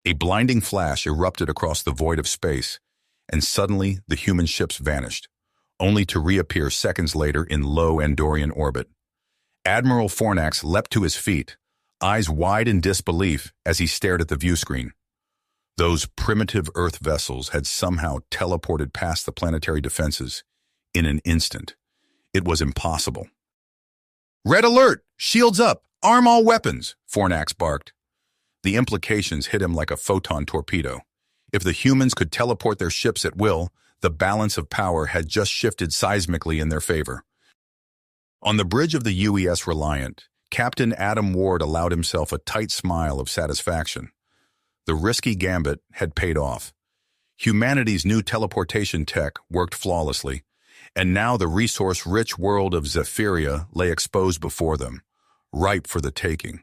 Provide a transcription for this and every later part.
A blinding flash erupted across the void of space, and suddenly the human ships vanished, only to reappear seconds later in low Andorian orbit. Admiral Fornax leapt to his feet, eyes wide in disbelief as he stared at the viewscreen. Those primitive Earth vessels had somehow teleported past the planetary defenses in an instant. It was impossible. "Red alert! Shields up! Arm all weapons!" Fornax barked. The implications hit him like a photon torpedo. If the humans could teleport their ships at will, the balance of power had just shifted seismically in their favor. On the bridge of the UES Reliant, Captain Adam Ward allowed himself a tight smile of satisfaction. The risky gambit had paid off. Humanity's new teleportation tech worked flawlessly, and now the resource-rich world of Zephyria lay exposed before them, ripe for the taking.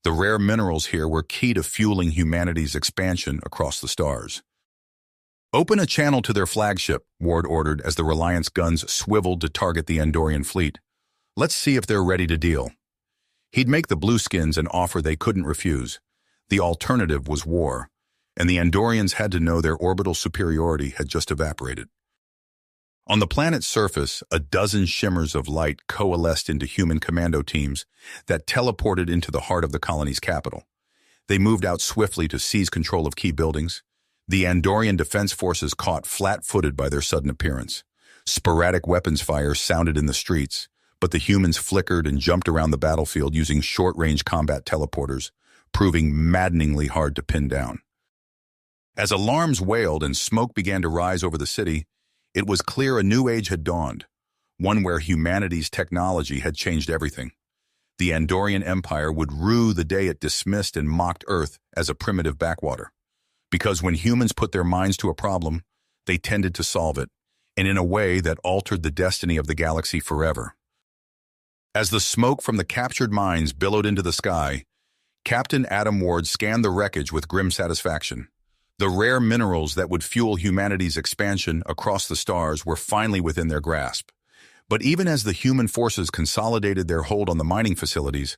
The rare minerals here were key to fueling humanity's expansion across the stars. "Open a channel to their flagship," Ward ordered as the Reliant's guns swiveled to target the Andorian fleet. "Let's see if they're ready to deal." He'd make the Blueskins an offer they couldn't refuse. The alternative was war, and the Andorians had to know their orbital superiority had just evaporated. On the planet's surface, a dozen shimmers of light coalesced into human commando teams that teleported into the heart of the colony's capital. They moved out swiftly to seize control of key buildings. The Andorian defense forces caught flat-footed by their sudden appearance. Sporadic weapons fire sounded in the streets, but the humans flickered and jumped around the battlefield using short-range combat teleporters, proving maddeningly hard to pin down. As alarms wailed and smoke began to rise over the city, it was clear a new age had dawned, one where humanity's technology had changed everything. The Andorian Empire would rue the day it dismissed and mocked Earth as a primitive backwater. Because when humans put their minds to a problem, they tended to solve it, and in a way that altered the destiny of the galaxy forever. As the smoke from the captured mines billowed into the sky, Captain Adam Ward scanned the wreckage with grim satisfaction. The rare minerals that would fuel humanity's expansion across the stars were finally within their grasp. But even as the human forces consolidated their hold on the mining facilities,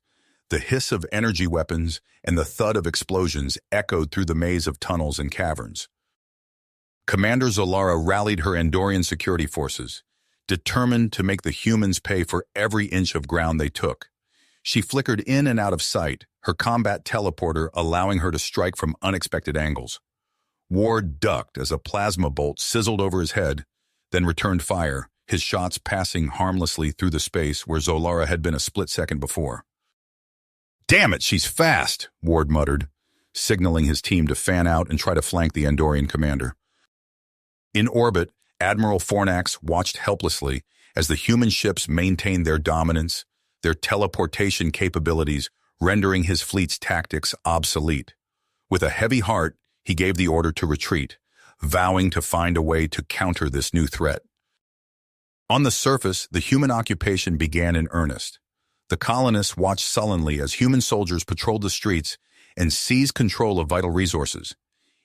the hiss of energy weapons and the thud of explosions echoed through the maze of tunnels and caverns. Commander Zolara rallied her Andorian security forces, determined to make the humans pay for every inch of ground they took. She flickered in and out of sight, her combat teleporter allowing her to strike from unexpected angles. Ward ducked as a plasma bolt sizzled over his head, then returned fire, his shots passing harmlessly through the space where Zolara had been a split second before. "Damn it, she's fast," Ward muttered, signaling his team to fan out and try to flank the Andorian commander. In orbit, Admiral Fornax watched helplessly as the human ships maintained their dominance, their teleportation capabilities rendering his fleet's tactics obsolete. With a heavy heart, he gave the order to retreat, vowing to find a way to counter this new threat. On the surface, the human occupation began in earnest. The colonists watched sullenly as human soldiers patrolled the streets and seized control of vital resources.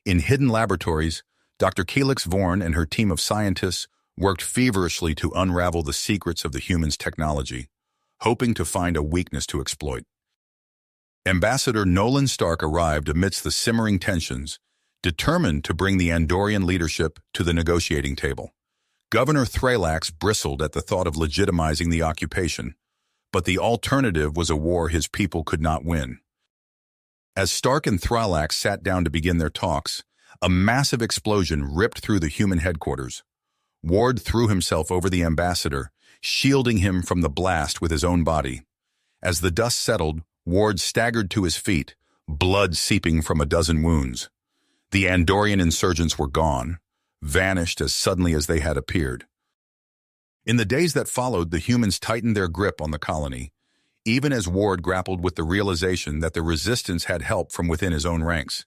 In hidden laboratories, Dr. Calyx Vorn and her team of scientists worked feverishly to unravel the secrets of the humans' technology, hoping to find a weakness to exploit. Ambassador Nolan Stark arrived amidst the simmering tensions, determined to bring the Andorian leadership to the negotiating table. Governor Thralax bristled at the thought of legitimizing the occupation, but the alternative was a war his people could not win. As Stark and Thralax sat down to begin their talks, a massive explosion ripped through the human headquarters. Ward threw himself over the ambassador, shielding him from the blast with his own body. As the dust settled, Ward staggered to his feet, blood seeping from a dozen wounds. The Andorian insurgents were gone, vanished as suddenly as they had appeared. In the days that followed, the humans tightened their grip on the colony, even as Ward grappled with the realization that the resistance had help from within his own ranks.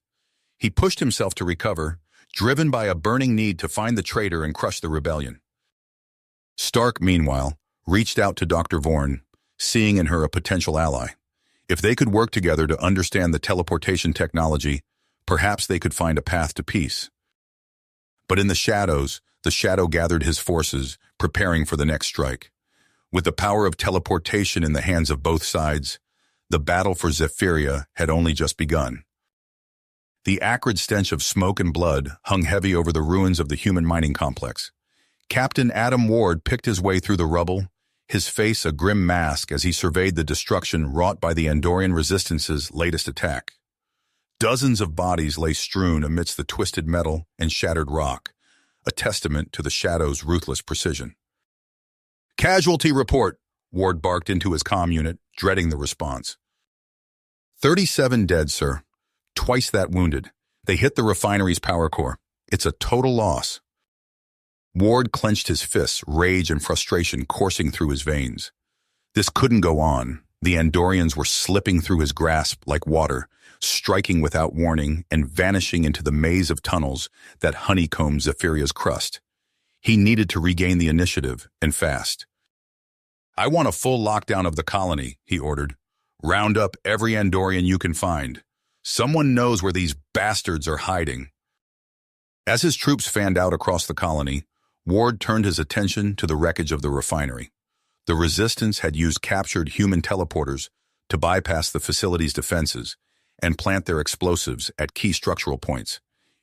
He pushed himself to recover, driven by a burning need to find the traitor and crush the rebellion. Stark, meanwhile, reached out to Dr. Vorn, seeing in her a potential ally. If they could work together to understand the teleportation technology, perhaps they could find a path to peace. But in the shadows, the Shadow gathered his forces, preparing for the next strike. With the power of teleportation in the hands of both sides, the battle for Zephyria had only just begun. The acrid stench of smoke and blood hung heavy over the ruins of the human mining complex. Captain Adam Ward picked his way through the rubble, his face a grim mask as he surveyed the destruction wrought by the Andorian Resistance's latest attack. Dozens of bodies lay strewn amidst the twisted metal and shattered rock, a testament to the Shadow's ruthless precision. "Casualty report," Ward barked into his comm unit, dreading the response. 37 dead, sir. Twice that wounded. They hit the refinery's power core. It's a total loss. Ward clenched his fists, rage and frustration coursing through his veins. This couldn't go on. The Andorians were slipping through his grasp like water, striking without warning and vanishing into the maze of tunnels that honeycombed Zephyria's crust. He needed to regain the initiative, and fast. "I want a full lockdown of the colony," he ordered. "Round up every Andorian you can find. Someone knows where these bastards are hiding." As his troops fanned out across the colony, Ward turned his attention to the wreckage of the refinery. The Resistance had used captured human teleporters to bypass the facility's defenses and plant their explosives at key structural points.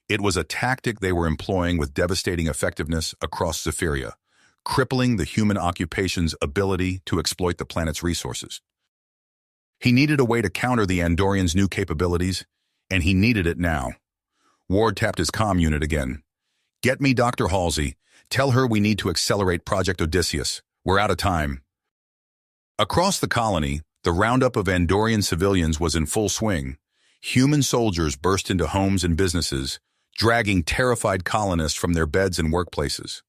It was a tactic they were employing with devastating effectiveness across Zephyria, crippling the human occupation's ability to exploit the planet's resources. He needed a way to counter the Andorians' new capabilities, and he needed it now. Ward tapped his comm unit again. "Get me Dr. Halsey. Tell her we need to accelerate Project Odysseus. We're out of time." Across the colony, the roundup of Andorian civilians was in full swing. Human soldiers burst into homes and businesses, dragging terrified colonists from their beds and workplaces.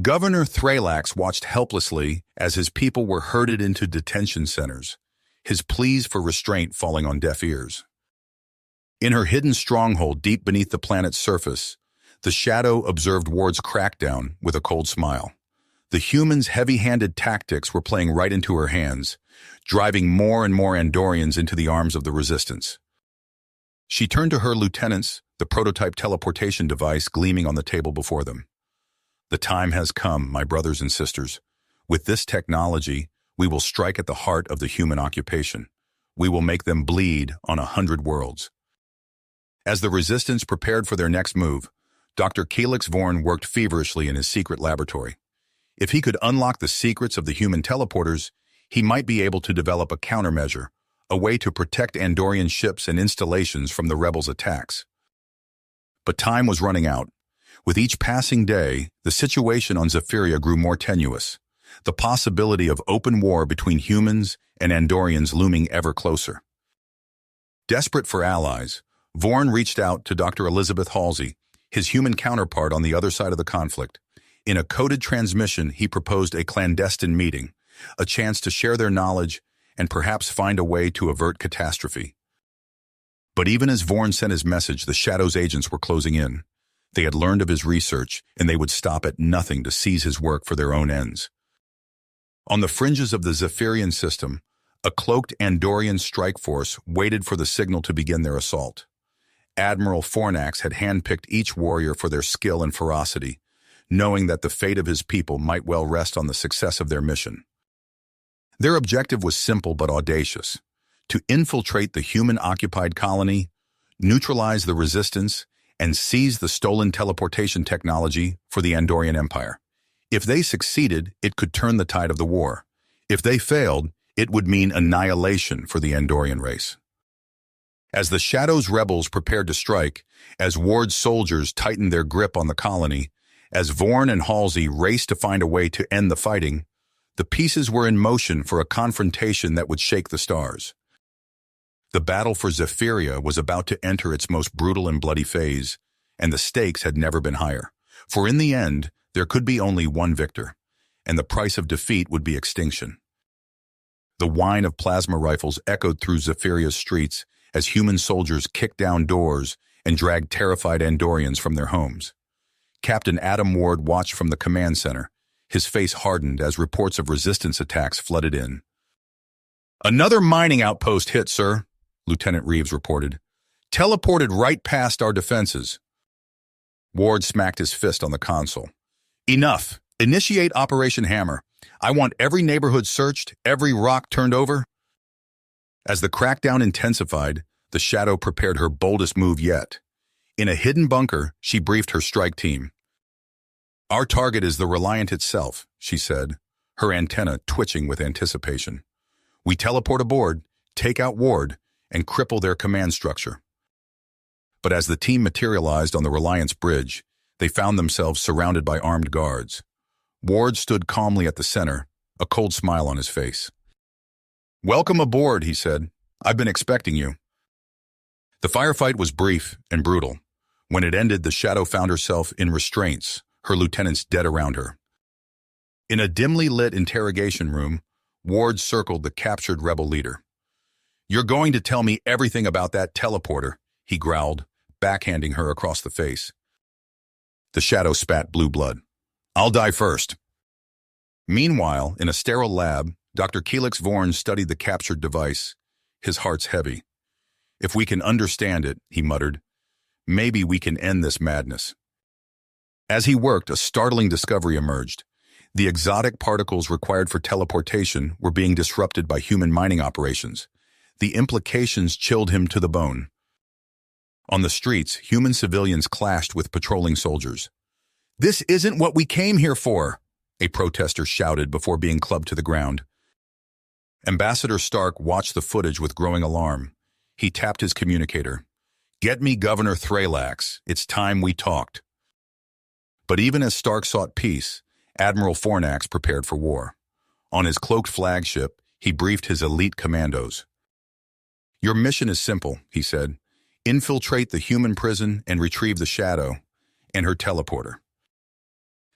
Governor Thralax watched helplessly as his people were herded into detention centers, his pleas for restraint falling on deaf ears. In her hidden stronghold deep beneath the planet's surface, the Shadow observed Ward's crackdown with a cold smile. The humans' heavy-handed tactics were playing right into her hands, driving more and more Andorians into the arms of the Resistance. She turned to her lieutenants, the prototype teleportation device gleaming on the table before them. "The time has come, my brothers and sisters. With this technology, we will strike at the heart of the human occupation. We will make them bleed on 100 worlds." As the Resistance prepared for their next move, Dr. Kelix Vorn worked feverishly in his secret laboratory. If he could unlock the secrets of the human teleporters, he might be able to develop a countermeasure, a way to protect Andorian ships and installations from the rebels' attacks. But time was running out. With each passing day, the situation on Zephyria grew more tenuous, the possibility of open war between humans and Andorians looming ever closer. Desperate for allies, Vorn reached out to Dr. Elizabeth Halsey, his human counterpart on the other side of the conflict. In a coded transmission, he proposed a clandestine meeting, a chance to share their knowledge and perhaps find a way to avert catastrophe. But even as Vorn sent his message, the Shadow's agents were closing in. They had learned of his research, and they would stop at nothing to seize his work for their own ends. On the fringes of the Zephyrian system, a cloaked Andorian strike force waited for the signal to begin their assault. Admiral Fornax had handpicked each warrior for their skill and ferocity, knowing that the fate of his people might well rest on the success of their mission. Their objective was simple but audacious: to infiltrate the human-occupied colony, neutralize the Resistance, and seize the stolen teleportation technology for the Andorian Empire. If they succeeded, it could turn the tide of the war. If they failed, it would mean annihilation for the Andorian race. As the Shadow's rebels prepared to strike, as Ward's soldiers tightened their grip on the colony, as Vorn and Halsey raced to find a way to end the fighting, the pieces were in motion for a confrontation that would shake the stars. The battle for Zephyria was about to enter its most brutal and bloody phase, and the stakes had never been higher. For in the end, there could be only one victor, and the price of defeat would be extinction. The whine of plasma rifles echoed through Zephyria's streets as human soldiers kicked down doors and dragged terrified Andorians from their homes. Captain Adam Ward watched from the command center, his face hardened as reports of Resistance attacks flooded in. "Another mining outpost hit, sir," Lieutenant Reeves reported. "Teleported right past our defenses." Ward smacked his fist on the console. "Enough. Initiate Operation Hammer. I want every neighborhood searched, every rock turned over." As the crackdown intensified, the Shadow prepared her boldest move yet. In a hidden bunker, she briefed her strike team. "Our target is the Reliant itself," she said, her antenna twitching with anticipation. "We teleport aboard, take out Ward, and cripple their command structure." But as the team materialized on the Reliance bridge, they found themselves surrounded by armed guards. Ward stood calmly at the center, a cold smile on his face. "Welcome aboard," he said. "I've been expecting you." The firefight was brief and brutal. When it ended, the Shadow found herself in restraints, her lieutenants dead around her. In a dimly lit interrogation room, Ward circled the captured rebel leader. "You're going to tell me everything about that teleporter," he growled, backhanding her across the face. The Shadow spat blue blood. "I'll die first." Meanwhile, in a sterile lab, Dr. Kelix Vorn studied the captured device, his heart's heavy. "If we can understand it," he muttered, "maybe we can end this madness." As he worked, a startling discovery emerged. The exotic particles required for teleportation were being disrupted by human mining operations. The implications chilled him to the bone. On the streets, human civilians clashed with patrolling soldiers. "This isn't what we came here for," a protester shouted before being clubbed to the ground. Ambassador Stark watched the footage with growing alarm. He tapped his communicator. "Get me Governor Thralax. It's time we talked." But even as Stark sought peace, Admiral Fornax prepared for war. On his cloaked flagship, he briefed his elite commandos. "Your mission is simple," he said. "Infiltrate the human prison and retrieve the Shadow and her teleporter."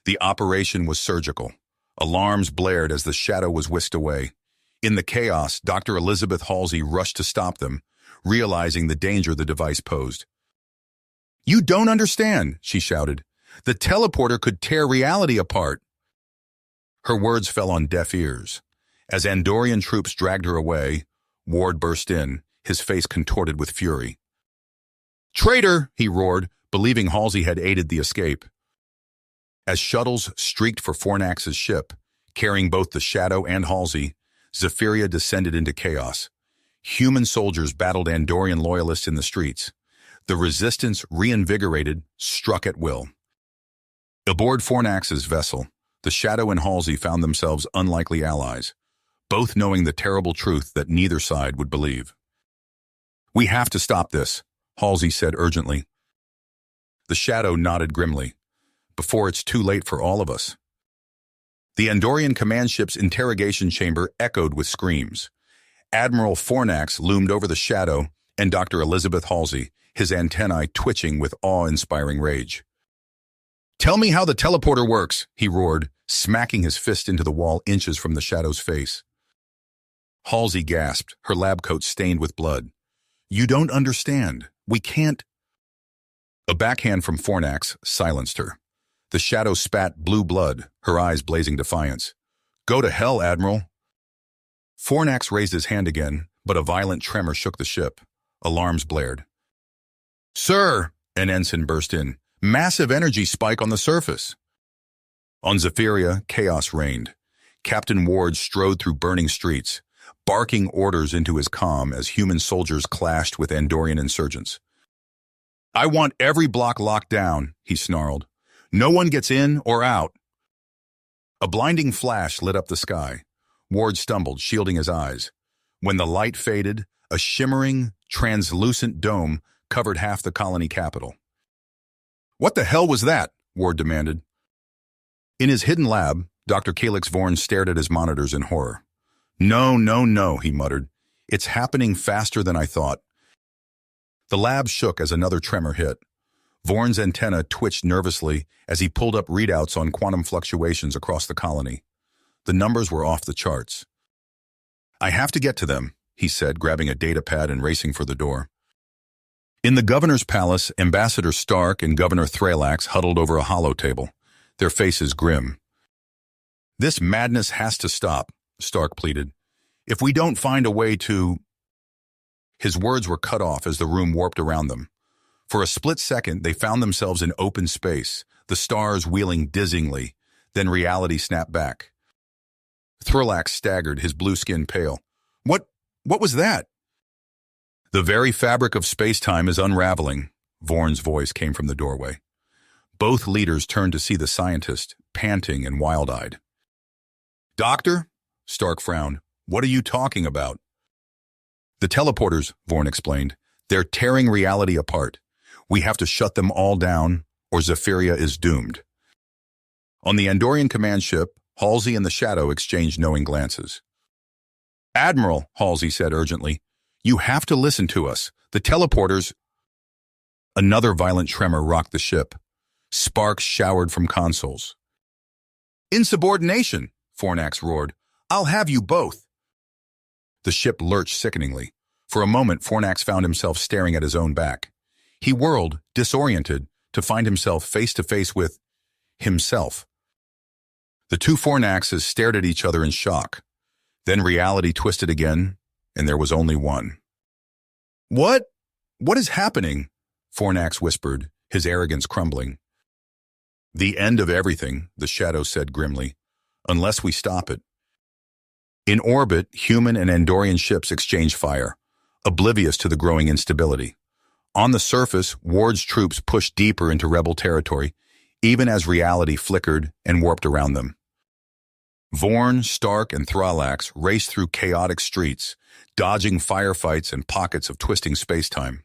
The operation was surgical. Alarms blared as the Shadow was whisked away. In the chaos, Dr. Elizabeth Halsey rushed to stop them, realizing the danger the device posed. "You don't understand," she shouted. "The teleporter could tear reality apart." Her words fell on deaf ears. As Andorian troops dragged her away, Ward burst in, his face contorted with fury. "Traitor!" he roared, believing Halsey had aided the escape. As shuttles streaked for Fornax's ship, carrying both the Shadow and Halsey, Zephyria descended into chaos. Human soldiers battled Andorian loyalists in the streets. The resistance, reinvigorated, struck at will. Aboard Fornax's vessel, the Shadow and Halsey found themselves unlikely allies, both knowing the terrible truth that neither side would believe. "We have to stop this," Halsey said urgently. The Shadow nodded grimly. "Before it's too late for all of us." The Andorian command ship's interrogation chamber echoed with screams. Admiral Fornax loomed over the Shadow and Dr. Elizabeth Halsey, his antennae twitching with awe-inspiring rage. "Tell me how the teleporter works," he roared, smacking his fist into the wall inches from the Shadow's face. Halsey gasped, her lab coat stained with blood. "You don't understand. We can't—" A backhand from Fornax silenced her. The Shadow spat blue blood, her eyes blazing defiance. "Go to hell, Admiral." Fornax raised his hand again, but a violent tremor shook the ship. Alarms blared. "Sir!" an ensign burst in. "Massive energy spike on the surface." On Zephyria, chaos reigned. Captain Ward strode through burning streets, barking orders into his comm as human soldiers clashed with Andorian insurgents. "I want every block locked down," he snarled. "No one gets in or out." A blinding flash lit up the sky. Ward stumbled, shielding his eyes. When the light faded, a shimmering, translucent dome covered half the colony capital. "What the hell was that?" Ward demanded. In his hidden lab, Dr. Kelix Vorn stared at his monitors in horror. "No, no, no," he muttered. "It's happening faster than I thought." The lab shook as another tremor hit. Vorn's antenna twitched nervously as he pulled up readouts on quantum fluctuations across the colony. The numbers were off the charts. "I have to get to them," he said, grabbing a data pad and racing for the door. In the governor's palace, Ambassador Stark and Governor Thralax huddled over a hollow table, their faces grim. "This madness has to stop," Stark pleaded. "If we don't find a way to—" His words were cut off as the room warped around them. For a split second, they found themselves in open space, the stars wheeling dizzyingly, then reality snapped back. Thralax staggered, his blue skin pale. What was that?" "The very fabric of space-time is unraveling," Vorn's voice came from the doorway. Both leaders turned to see the scientist, panting and wild-eyed. "Doctor?" Stark frowned. "What are you talking about?" "The teleporters," Vorn explained. "They're tearing reality apart. We have to shut them all down, or Zephyria is doomed." On the Andorian command ship, Halsey and the Shadow exchanged knowing glances. "Admiral," Halsey said urgently, "you have to listen to us. The teleporters—" Another violent tremor rocked the ship. Sparks showered from consoles. "Insubordination!" Fornax roared. "I'll have you both!" The ship lurched sickeningly. For a moment, Fornax found himself staring at his own back. He whirled, disoriented, to find himself face-to-face with himself. The two Fornaxes stared at each other in shock. Then reality twisted again, and there was only one. What is happening?" Fornax whispered, his arrogance crumbling. "The end of everything," the Shadow said grimly, "unless we stop it." In orbit, human and Andorian ships exchanged fire, oblivious to the growing instability. On the surface, Ward's troops pushed deeper into rebel territory, even as reality flickered and warped around them. Vorn, Stark, and Thrallax raced through chaotic streets, dodging firefights and pockets of twisting spacetime.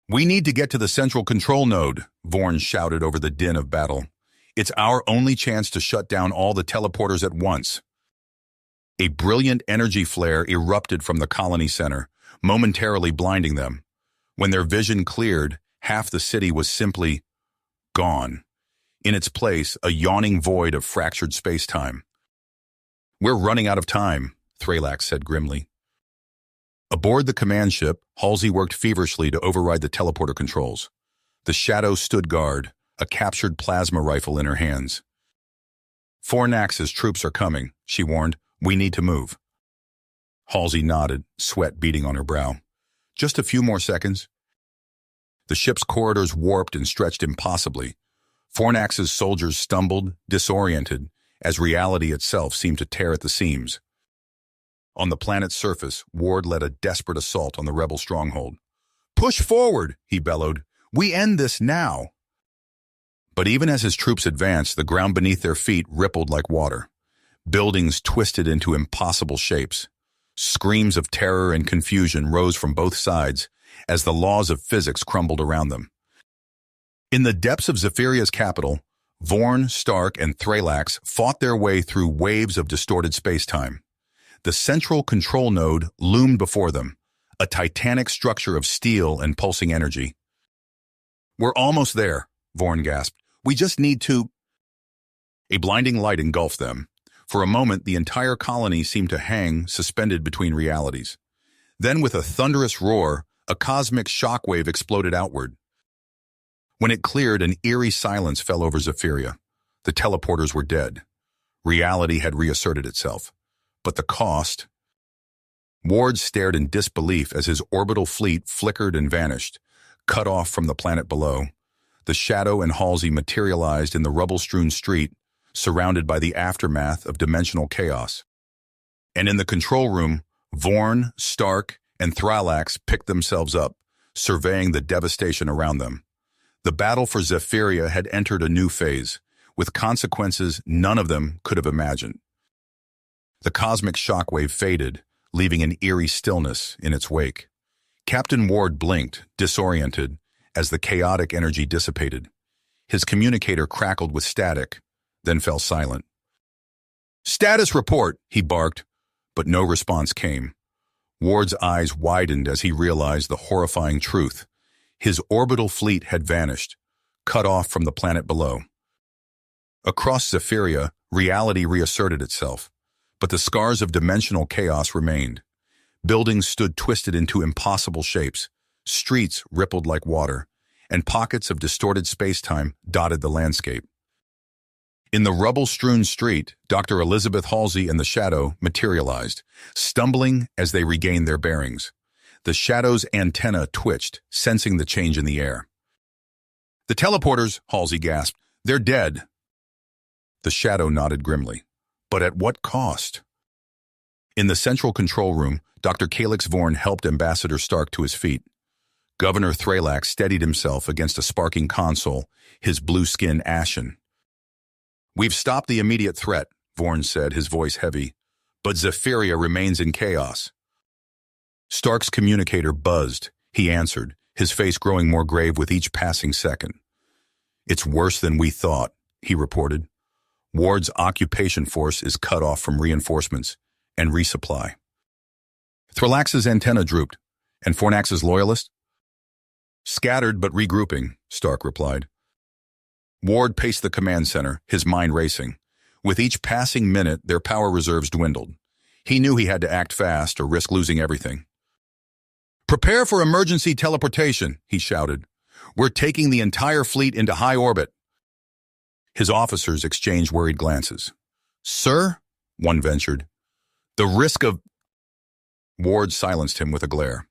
"We need to get to the central control node," Vorn shouted over the din of battle. "It's our only chance to shut down all the teleporters at once." A brilliant energy flare erupted from the colony center, momentarily blinding them. When their vision cleared, half the city was simply gone. In its place, a yawning void of fractured spacetime. "We're running out of time," Thrallax said grimly. Aboard the command ship, Halsey worked feverishly to override the teleporter controls. The Shadow stood guard, a captured plasma rifle in her hands. "Fornax's troops are coming," she warned. "We need to move." Halsey nodded, sweat beading on her brow. "Just a few more seconds." The ship's corridors warped and stretched impossibly. Fornax's soldiers stumbled, disoriented, as reality itself seemed to tear at the seams. On the planet's surface, Ward led a desperate assault on the rebel stronghold. "Push forward," he bellowed. "We end this now." But even as his troops advanced, the ground beneath their feet rippled like water. Buildings twisted into impossible shapes. Screams of terror and confusion rose from both sides as the laws of physics crumbled around them. In the depths of Zephyria's capital, Vorn, Stark, and Thrallax fought their way through waves of distorted spacetime. The central control node loomed before them, a titanic structure of steel and pulsing energy. "We're almost there," Vorn gasped. "We just need to—" A blinding light engulfed them. For a moment, the entire colony seemed to hang, suspended between realities. Then, with a thunderous roar, a cosmic shockwave exploded outward. When it cleared, an eerie silence fell over Zephyria. The teleporters were dead. Reality had reasserted itself. But the cost— Ward stared in disbelief as his orbital fleet flickered and vanished, cut off from the planet below. The Shadow and Halsey materialized in the rubble-strewn street, surrounded by the aftermath of dimensional chaos. And in the control room, Vorn, Stark, and Thrallax picked themselves up, surveying the devastation around them. The battle for Zephyria had entered a new phase, with consequences none of them could have imagined. The cosmic shockwave faded, leaving an eerie stillness in its wake. Captain Ward blinked, disoriented, as the chaotic energy dissipated. His communicator crackled with static, then fell silent. "Status report," he barked, but no response came. Ward's eyes widened as he realized the horrifying truth. His orbital fleet had vanished, cut off from the planet below. Across Zephyria, reality reasserted itself, but the scars of dimensional chaos remained. Buildings stood twisted into impossible shapes, streets rippled like water, and pockets of distorted spacetime dotted the landscape. In the rubble-strewn street, Dr. Elizabeth Halsey and the Shadow materialized, stumbling as they regained their bearings. The Shadow's antenna twitched, sensing the change in the air. "The teleporters," Halsey gasped. "They're dead." The Shadow nodded grimly. But at what cost? In the central control room, Dr. Calix Vorn helped Ambassador Stark to his feet. Governor Thralax steadied himself against a sparking console, his blue skin ashen. "We've stopped the immediate threat," Vorn said, his voice heavy, "but Zephyria remains in chaos." Stark's communicator buzzed. He answered, his face growing more grave with each passing second. "It's worse than we thought," he reported. "Ward's occupation force is cut off from reinforcements and resupply." Thralax's antenna drooped. "And Fornax's loyalists?" "Scattered but regrouping," Stark replied. Ward paced the command center, his mind racing. With each passing minute, their power reserves dwindled. He knew he had to act fast or risk losing everything. "Prepare for emergency teleportation," he shouted. "We're taking the entire fleet into high orbit." His officers exchanged worried glances. "Sir," one ventured, "the risk of—" Ward silenced him with a glare.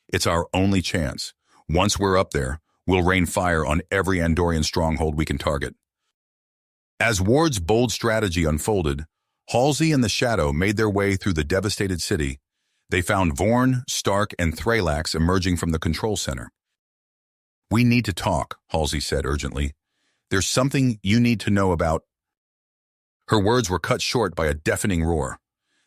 "It's our only chance. Once we're up there, we'll rain fire on every Andorian stronghold we can target." As Ward's bold strategy unfolded, Halsey and the Shadow made their way through the devastated city. They found Vorn, Stark, and Thralax emerging from the control center. "We need to talk," Halsey said urgently. "There's something you need to know about—" Her words were cut short by a deafening roar.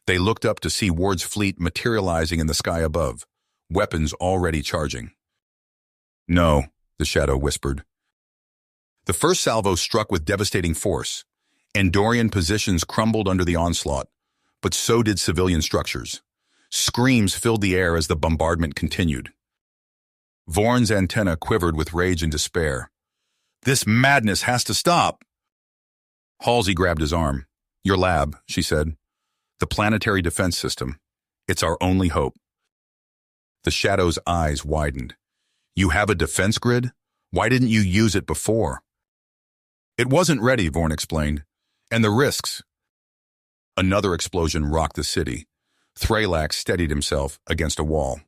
They looked up to see Ward's fleet materializing in the sky above, weapons already charging. "No," the Shadow whispered. The first salvo struck with devastating force. Andorian positions crumbled under the onslaught, but so did civilian structures. Screams filled the air as the bombardment continued. Vorn's antenna quivered with rage and despair. "This madness has to stop!" Halsey grabbed his arm. "Your lab," she said. "The planetary defense system. It's our only hope." The Shadow's eyes widened. "You have a defense grid? Why didn't you use it before?" "It wasn't ready," Vorn explained. "And the risks—" Another explosion rocked the city. Thralax steadied himself against a wall.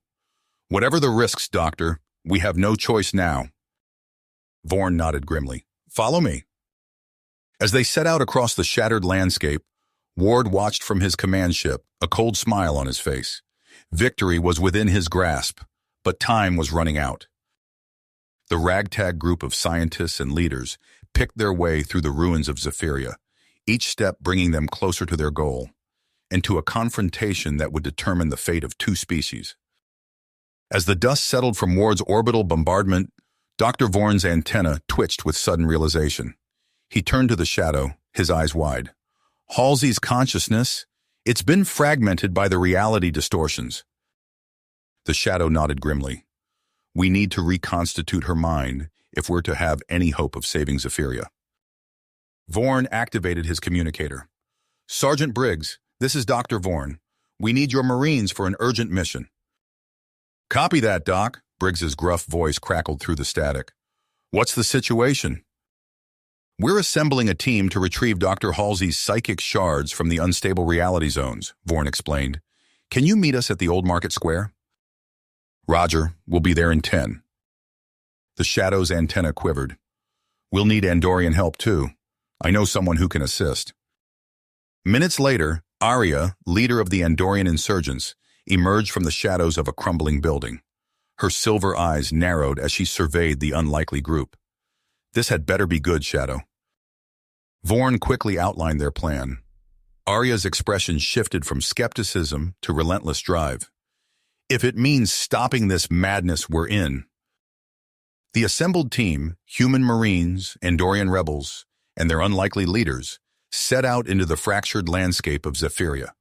"Whatever the risks, Doctor, we have no choice now." Vorn nodded grimly. "Follow me." As they set out across the shattered landscape, Ward watched from his command ship, a cold smile on his face. Victory was within his grasp, but time was running out. The ragtag group of scientists and leaders picked their way through the ruins of Zephyria, each step bringing them closer to their goal, and to a confrontation that would determine the fate of two species. As the dust settled from Ward's orbital bombardment, Dr. Vorn's antenna twitched with sudden realization. He turned to the Shadow, his eyes wide. "Halsey's consciousness, it's been fragmented by the reality distortions." The Shadow nodded grimly. "We need to reconstitute her mind if we're to have any hope of saving Zephyria." Vorn activated his communicator. "Sergeant Briggs, this is Dr. Vorn. We need your Marines for an urgent mission." "Copy that, Doc," Briggs's gruff voice crackled through the static. "What's the situation?" "We're assembling a team to retrieve Dr. Halsey's psychic shards from the unstable reality zones," Vorn explained. "Can you meet us at the Old Market Square?" "Roger, we'll be there in 10. The Shadow's antenna quivered. "We'll need Andorian help too. I know someone who can assist." Minutes later, Arya, leader of the Andorian insurgents, emerged from the shadows of a crumbling building. Her silver eyes narrowed as she surveyed the unlikely group. "This had better be good, Shadow." Vorn quickly outlined their plan. Arya's expression shifted from skepticism to relentless drive. "If it means stopping this madness we're in." The assembled team, human Marines, Andorian rebels, and their unlikely leaders, set out into the fractured landscape of Zephyria.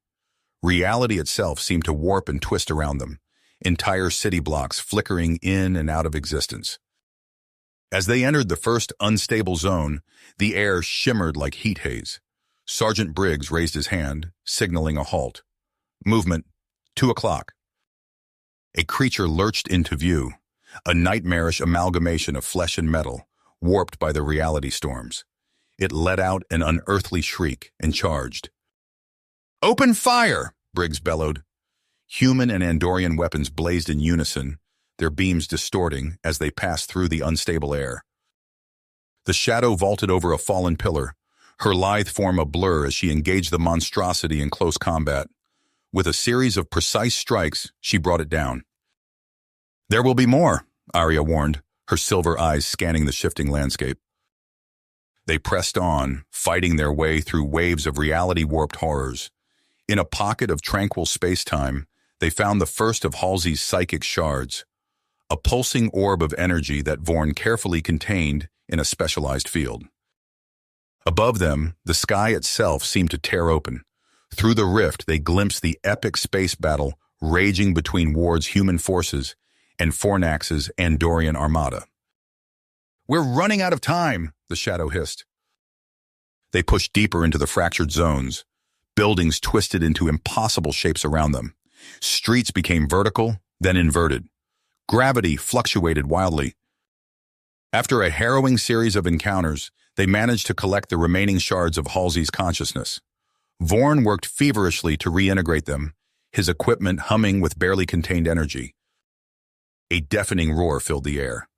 Reality itself seemed to warp and twist around them, entire city blocks flickering in and out of existence. As they entered the first unstable zone, the air shimmered like heat haze. Sergeant Briggs raised his hand, signaling a halt. "Movement, 2 o'clock." A creature lurched into view, a nightmarish amalgamation of flesh and metal, warped by the reality storms. It let out an unearthly shriek and charged. "Open fire!" Briggs bellowed. Human and Andorian weapons blazed in unison, their beams distorting as they passed through the unstable air. The Shadow vaulted over a fallen pillar, her lithe form a blur as she engaged the monstrosity in close combat. With a series of precise strikes, she brought it down. "There will be more," Arya warned, her silver eyes scanning the shifting landscape. They pressed on, fighting their way through waves of reality-warped horrors. In a pocket of tranquil space-time, they found the first of Halsey's psychic shards, a pulsing orb of energy that Vorn carefully contained in a specialized field. Above them, the sky itself seemed to tear open. Through the rift, they glimpsed the epic space battle raging between Ward's human forces and Fornax's Andorian armada. "We're running out of time," the shadow hissed. They pushed deeper into the fractured zones. Buildings twisted into impossible shapes around them. Streets became vertical, then inverted. Gravity fluctuated wildly. After a harrowing series of encounters, they managed to collect the remaining shards of Halsey's consciousness. Vorn worked feverishly to reintegrate them, his equipment humming with barely contained energy. A deafening roar filled the air.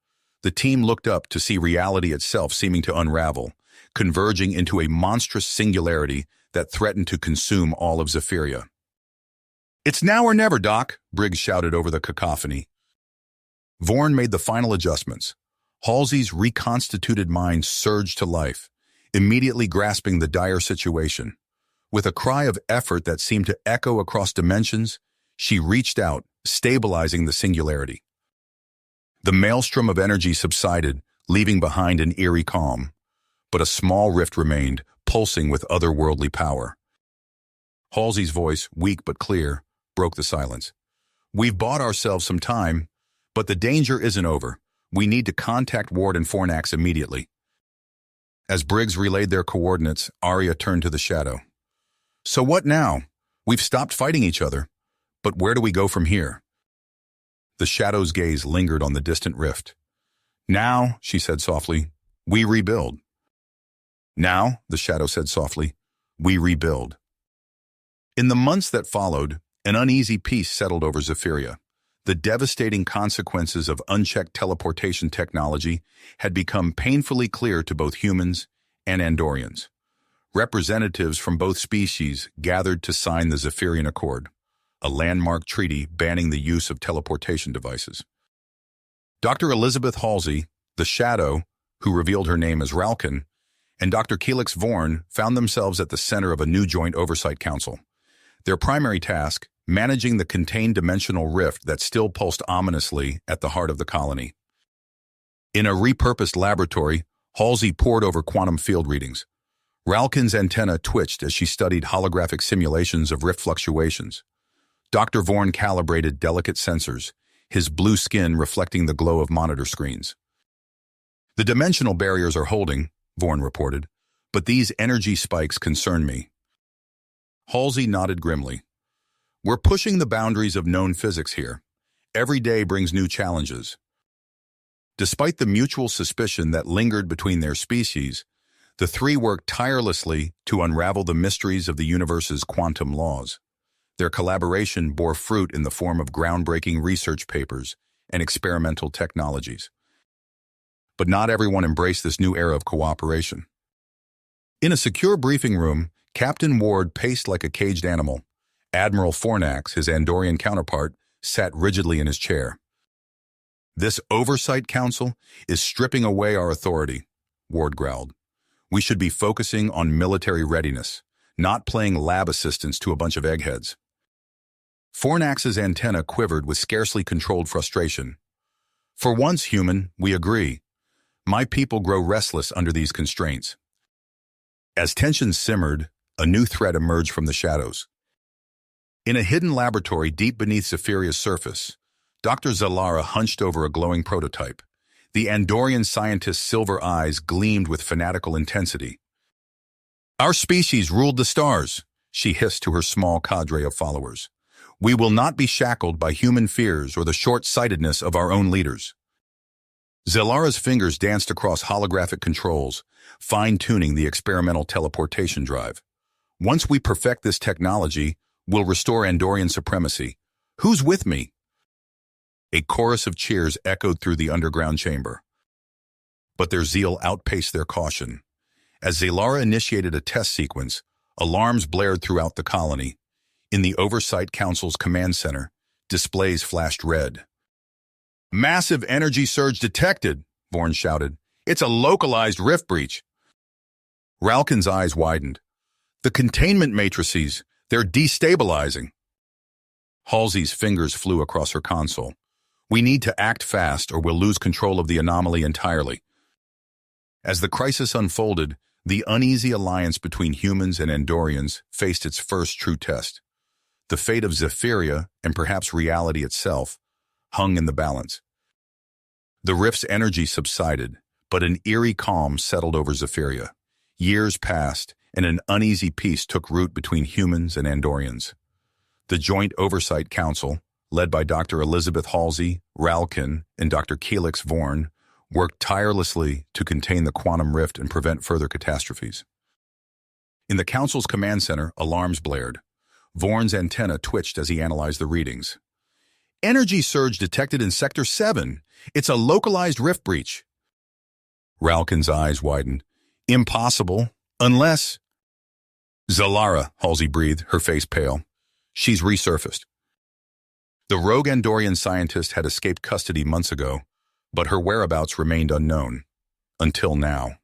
The team looked up to see reality itself seeming to unravel, converging into a monstrous singularity that threatened to consume all of Zephyria. "It's now or never, Doc," Briggs shouted over the cacophony. Vorn made the final adjustments. Halsey's reconstituted mind surged to life, immediately grasping the dire situation. With a cry of effort that seemed to echo across dimensions, she reached out, stabilizing the singularity. The maelstrom of energy subsided, leaving behind an eerie calm. But a small rift remained, pulsing with otherworldly power. Halsey's voice, weak but clear, broke the silence. "We've bought ourselves some time, but the danger isn't over. We need to contact Ward and Fornax immediately." As Briggs relayed their coordinates, Arya turned to the shadow. "So what now? We've stopped fighting each other. But where do we go from here?" The shadow's gaze lingered on the distant rift. "Now," she said softly, "we rebuild." "Now," the shadow said softly, "we rebuild." In the months that followed, an uneasy peace settled over Zephyria. The devastating consequences of unchecked teleportation technology had become painfully clear to both humans and Andorians. Representatives from both species gathered to sign the Zephyrian Accord, a landmark treaty banning the use of teleportation devices. Dr. Elizabeth Halsey, the Shadow, who revealed her name as Ralkin, and Dr. Keelix Vorn found themselves at the center of a new joint oversight council. Their primary task, managing the contained dimensional rift that still pulsed ominously at the heart of the colony. In a repurposed laboratory, Halsey pored over quantum field readings. Ralkin's antenna twitched as she studied holographic simulations of rift fluctuations. Dr. Vorn calibrated delicate sensors, his blue skin reflecting the glow of monitor screens. "The dimensional barriers are holding," Vorn reported, "but these energy spikes concern me." Halsey nodded grimly. "We're pushing the boundaries of known physics here. Every day brings new challenges." Despite the mutual suspicion that lingered between their species, the three worked tirelessly to unravel the mysteries of the universe's quantum laws. Their collaboration bore fruit in the form of groundbreaking research papers and experimental technologies. But not everyone embraced this new era of cooperation. In a secure briefing room, Captain Ward paced like a caged animal. Admiral Fornax, his Andorian counterpart, sat rigidly in his chair. "This oversight council is stripping away our authority," Ward growled. "We should be focusing on military readiness, not playing lab assistants to a bunch of eggheads." Fornax's antenna quivered with scarcely controlled frustration. "For once, human, we agree. My people grow restless under these constraints." As tensions simmered, a new threat emerged from the shadows. In a hidden laboratory deep beneath Zephyria's surface, Dr. Zalara hunched over a glowing prototype. The Andorian scientist's silver eyes gleamed with fanatical intensity. "Our species ruled the stars," she hissed to her small cadre of followers. "We will not be shackled by human fears or the short-sightedness of our own leaders." Zalara's fingers danced across holographic controls, fine-tuning the experimental teleportation drive. "Once we perfect this technology, we'll restore Andorian supremacy. Who's with me?" A chorus of cheers echoed through the underground chamber. But their zeal outpaced their caution. As Zalara initiated a test sequence, alarms blared throughout the colony. In the Oversight Council's command center, displays flashed red. Massive energy surge detected, Vorn shouted. It's a localized rift breach. Ralkin's eyes widened. The containment matrices, they're destabilizing. Halsey's fingers flew across her console. We need to act fast or we'll lose control of the anomaly entirely. As the crisis unfolded, the uneasy alliance between humans and Andorians faced its first true test. The fate of Zephyria, and perhaps reality itself, hung in the balance. The rift's energy subsided, but an eerie calm settled over Zephyria. Years passed, and an uneasy peace took root between humans and Andorians. The Joint Oversight Council, led by Dr. Elizabeth Halsey, Ralkin, and Dr. Keelix Vorn, worked tirelessly to contain the quantum rift and prevent further catastrophes. In the Council's command center, alarms blared. Vorn's antenna twitched as he analyzed the readings. Energy surge detected in Sector 7. It's a localized rift breach. Ralkin's eyes widened. Impossible, unless... Zalara, Halsey breathed, her face pale. She's resurfaced. The rogue Andorian scientist had escaped custody months ago, but her whereabouts remained unknown. Until now.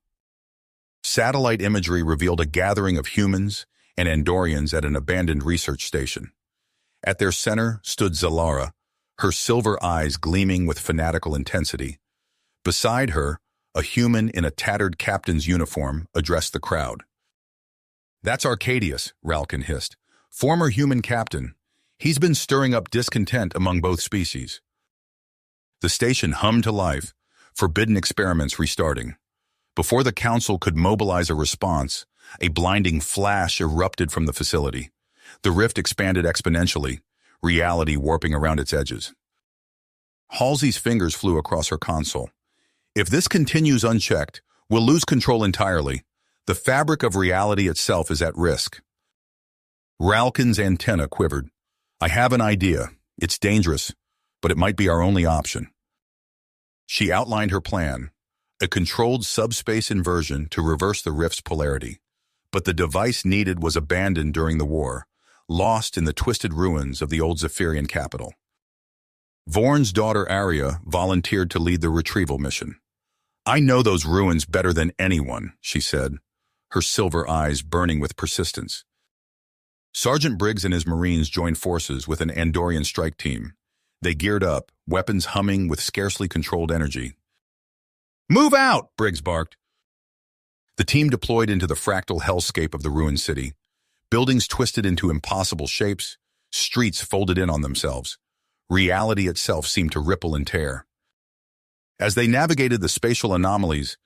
Satellite imagery revealed a gathering of humans and Andorians at an abandoned research station. At their center stood Zalara, her silver eyes gleaming with fanatical intensity. Beside her, a human in a tattered captain's uniform addressed the crowd. That's Arcadius, Ralkin hissed. Former human captain. He's been stirring up discontent among both species. The station hummed to life, forbidden experiments restarting. Before the council could mobilize a response, a blinding flash erupted from the facility. The rift expanded exponentially, reality warping around its edges. Halsey's fingers flew across her console. If this continues unchecked, we'll lose control entirely. The fabric of reality itself is at risk. Ralkin's antenna quivered. I have an idea. It's dangerous, but it might be our only option. She outlined her plan, a controlled subspace inversion to reverse the rift's polarity. But the device needed was abandoned during the war, lost in the twisted ruins of the old Zephyrian capital. Vorn's daughter Arya volunteered to lead the retrieval mission. I know those ruins better than anyone, she said, her silver eyes burning with persistence. Sergeant Briggs and his Marines joined forces with an Andorian strike team. They geared up, weapons humming with scarcely controlled energy. Move out, Briggs barked. The team deployed into the fractal hellscape of the ruined city. Buildings twisted into impossible shapes, streets folded in on themselves. Reality itself seemed to ripple and tear. As they navigated the spatial anomalies,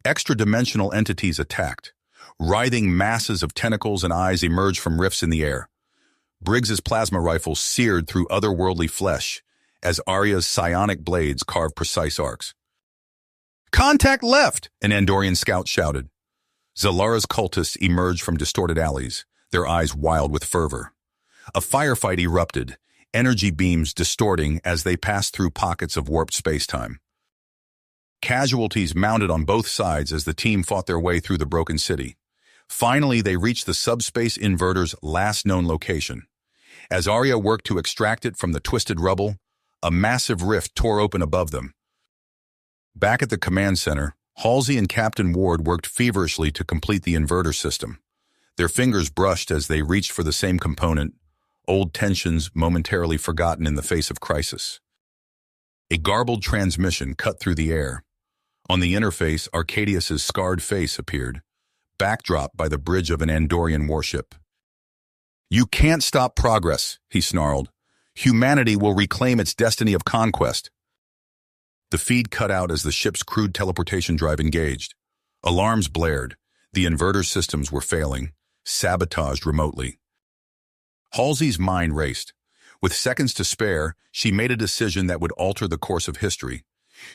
extra-dimensional entities attacked. Writhing masses of tentacles and eyes emerged from rifts in the air. Briggs's plasma rifle seared through otherworldly flesh as Arya's psionic blades carved precise arcs. Contact left, an Andorian scout shouted. Zalara's cultists emerged from distorted alleys, their eyes wild with fervor. A firefight erupted, energy beams distorting as they passed through pockets of warped spacetime. Casualties mounted on both sides as the team fought their way through the broken city. Finally, they reached the subspace inverter's last known location. As Arya worked to extract it from the twisted rubble, a massive rift tore open above them. Back at the command center, Halsey and Captain Ward worked feverishly to complete the inverter system. Their fingers brushed as they reached for the same component, old tensions momentarily forgotten in the face of crisis. A garbled transmission cut through the air. On the interface, Arcadius's scarred face appeared, backdropped by the bridge of an Andorian warship. You can't stop progress, he snarled. Humanity will reclaim its destiny of conquest. The feed cut out as the ship's crude teleportation drive engaged. Alarms blared. The inverter systems were failing, sabotaged remotely. Halsey's mind raced. With seconds to spare, she made a decision that would alter the course of history.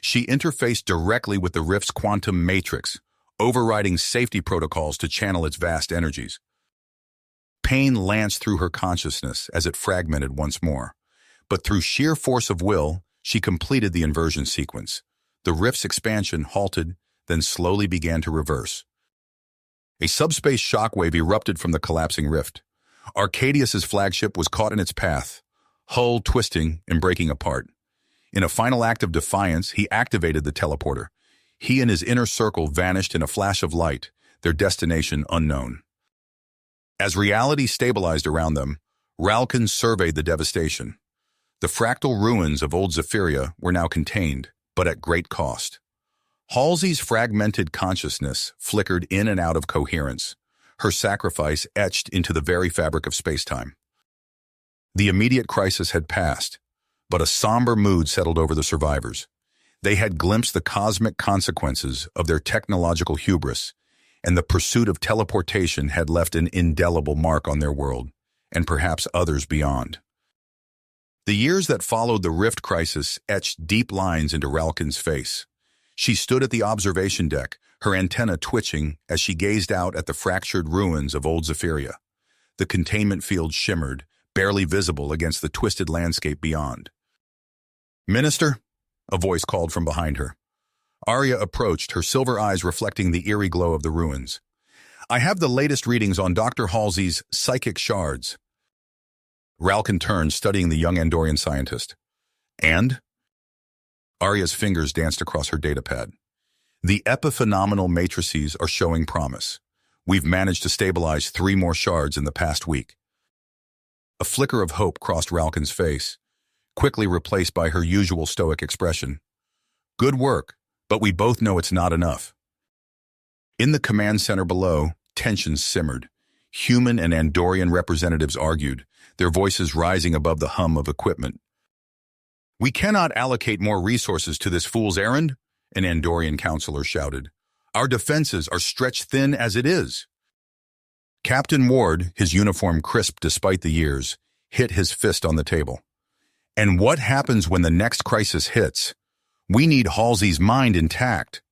She interfaced directly with the rift's quantum matrix, overriding safety protocols to channel its vast energies. Pain lanced through her consciousness as it fragmented once more. But through sheer force of will, she completed the inversion sequence. The rift's expansion halted, then slowly began to reverse. A subspace shockwave erupted from the collapsing rift. Arcadius's flagship was caught in its path, hull twisting and breaking apart. In a final act of defiance, he activated the teleporter. He and his inner circle vanished in a flash of light, their destination unknown. As reality stabilized around them, Ralkin surveyed the devastation. The fractal ruins of old Zephyria were now contained, but at great cost. Halsey's fragmented consciousness flickered in and out of coherence, her sacrifice etched into the very fabric of spacetime. The immediate crisis had passed, but a somber mood settled over the survivors. They had glimpsed the cosmic consequences of their technological hubris, and the pursuit of teleportation had left an indelible mark on their world, and perhaps others beyond. The years that followed the rift crisis etched deep lines into Ralkin's face. She stood at the observation deck, her antenna twitching as she gazed out at the fractured ruins of old Zephyria. The containment field shimmered, barely visible against the twisted landscape beyond. "Minister?" a voice called from behind her. Arya approached, her silver eyes reflecting the eerie glow of the ruins. "I have the latest readings on Dr. Halsey's psychic shards." Ralkin turned, studying the young Andorian scientist. "And?" Arya's fingers danced across her datapad. "The epiphenomenal matrices are showing promise. We've managed to stabilize 3 more shards in the past week." A flicker of hope crossed Ralkin's face, quickly replaced by her usual stoic expression. "Good work, but we both know it's not enough." In the command center below, tensions simmered. Human and Andorian representatives argued, their voices rising above the hum of equipment. "We cannot allocate more resources to this fool's errand," an Andorian counselor shouted. "Our defenses are stretched thin as it is." Captain Ward, his uniform crisp despite the years, hit his fist on the table. "And what happens when the next crisis hits? We need Halsey's mind intact."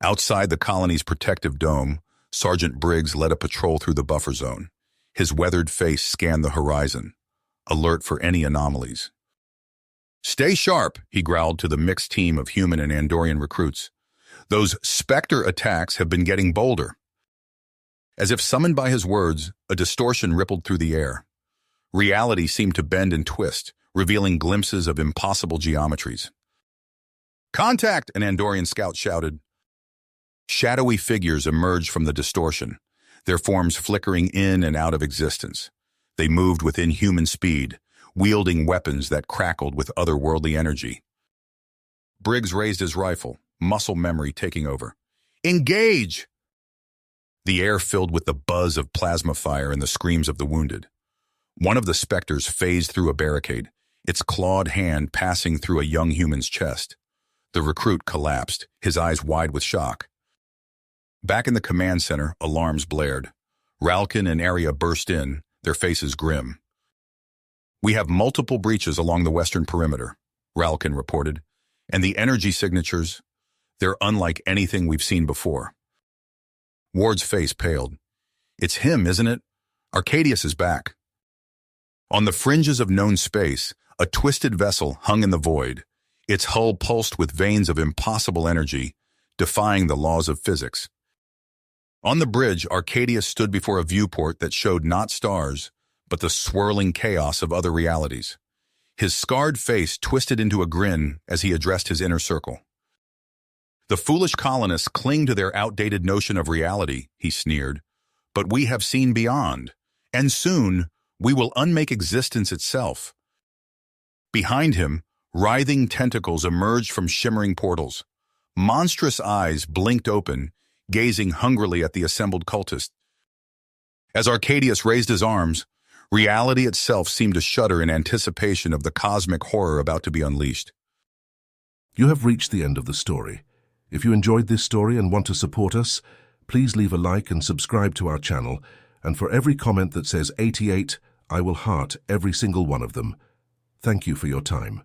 Outside the colony's protective dome, Sergeant Briggs led a patrol through the buffer zone. His weathered face scanned the horizon, alert for any anomalies. "Stay sharp," he growled to the mixed team of human and Andorian recruits. "Those Spectre attacks have been getting bolder." As if summoned by his words, a distortion rippled through the air. Reality seemed to bend and twist, revealing glimpses of impossible geometries. "Contact!" an Andorian scout shouted. Shadowy figures emerged from the distortion, their forms flickering in and out of existence. They moved with inhuman speed, wielding weapons that crackled with otherworldly energy. Briggs raised his rifle, muscle memory taking over. "Engage!" The air filled with the buzz of plasma fire and the screams of the wounded. One of the specters phased through a barricade, its clawed hand passing through a young human's chest. The recruit collapsed, his eyes wide with shock. Back in the command center, alarms blared. Ralkin and Arya burst in, their faces grim. "We have multiple breaches along the western perimeter," Ralkin reported. "And the energy signatures, they're unlike anything we've seen before." Ward's face paled. "It's him, isn't it? Arcadius is back." On the fringes of known space, a twisted vessel hung in the void, its hull pulsed with veins of impossible energy, defying the laws of physics. On the bridge, Arcadius stood before a viewport that showed not stars, but the swirling chaos of other realities. His scarred face twisted into a grin as he addressed his inner circle. "The foolish colonists cling to their outdated notion of reality," he sneered, "but we have seen beyond, and soon we will unmake existence itself." Behind him, writhing tentacles emerged from shimmering portals. Monstrous eyes blinked open, gazing hungrily at the assembled cultists. As Arcadius raised his arms, reality itself seemed to shudder in anticipation of the cosmic horror about to be unleashed. You have reached the end of the story. If you enjoyed this story and want to support us, please leave a like and subscribe to our channel, and for every comment that says 88, I will heart every single one of them. Thank you for your time.